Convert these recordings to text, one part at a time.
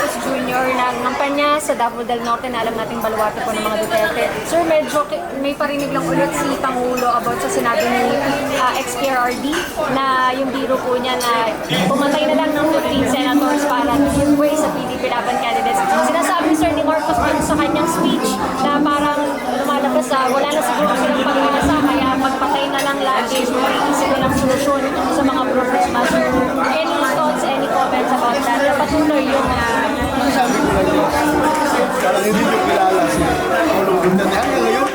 Marcos Jr. na ngampanya sa Davao del Norte na alam nating baluarte po ng mga Duterte. Sir, medyo may parinig lang ulit si Pangulo about sa sinabi ni ex-PRRD na yung biro po niya na pumatay na lang ng 15 senators para to give way sa PDP Laban candidates. Sinasabi Sir ni Marcos dun sa kanyang speech na parang lumalabas sa wala na siguro silang pag-iasa kaya magpatay na lang lagi mag-iisip na ng solusyon sa mga problema. Sir, any thoughts, any comments about that? Napatuloy yung Sabi ko lang yun, parang hindi nyo kilala si Pangulong Duterte. Hanggang ngayon,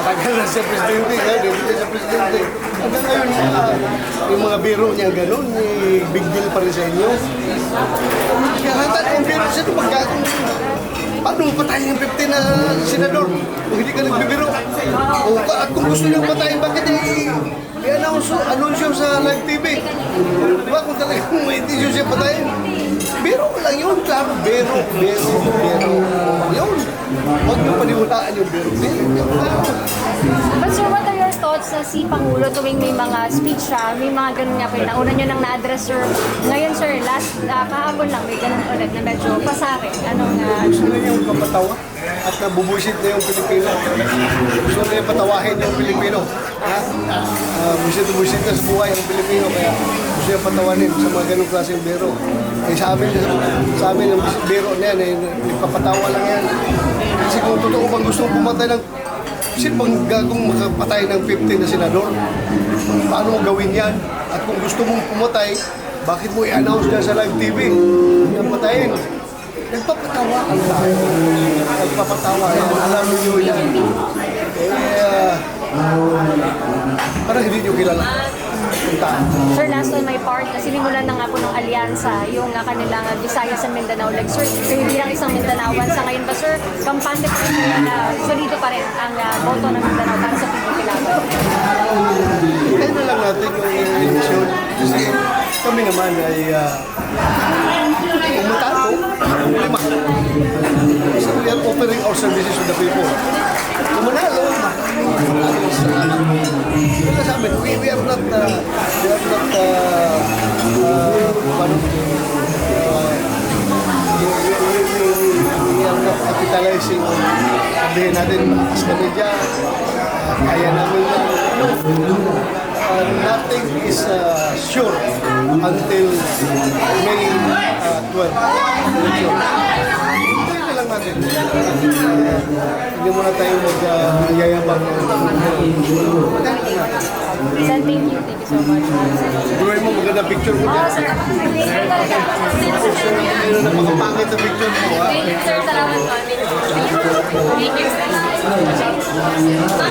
tagal na siya presidente, hindi siya presidente. Hanggang ngayon, yung mga biro niya gano'n, big deal pa rin sa inyo. Kaya hanggang yung biro siya, paano mo patayin yung 15 na senador kung hindi ka nagbibiro? At kung gusto nyo patayin, bakit i-anunsyo sa live TV? Diba kung talagang may intention siya patayin? Biro lang yun, klaro, biro. Yun. Huwag nyo paniwalaan yung biro. But sir, what are your thoughts na si Pangulo tuwing may mga speech siya, may mga ganun nga po, nauna nyo nang na-address sir. Ngayon sir, kahapon lang may ganun ulit na medyo pasakit. Anong Gusto na yung papatawa at nabubusit na yung Pilipino. Gusto na yung patawahin yung Pilipino. Busit na sa buhay yung Pilipino. Kaya gusto yung patawanin sa mga ganong klaseng biro. Eh, sa amin yung biro na yan, nagpapatawa lang yan. Kasi kung totoo bang gusto pumatay ng sino bang gagong makapatay ng 15 na senador? Paano mo gawin yan? At kung gusto mong pumatay, bakit mo i-announce dyan sa live TV? Yung patayin. Nagpapatawa ang tayo. Nagpapatawa. Alam nyo yan. Parang hindi nyo kilala. Sir, last on my part, sinimulan na nga po ng alyansa yung kanilang Visayas sa Mindanao. Like, sir, bilang isang Mindanaoan sa ngayon ba, sir, kampante po na solido pa rin ang boto ng Mindanao para sa PDP Laban? Kaya na lang natin yung eleksyon. Kasi kami naman ay umatako, lima. So we are offering our services to the people. Kung manalo, kaya sa amin, we are not capitalizing on sabihin natin, malakas kami dyan, kaya namin yan. Nothing is sure until May 12. Hindi na lang natin. Hindi muna tayo mag-yayabang. Sir, thank you so much. Gawin mo maganda picture mo dyan. Sir, Ano na makapangit na picture mo, ha? thank you, sir. Salamat po. Thank you.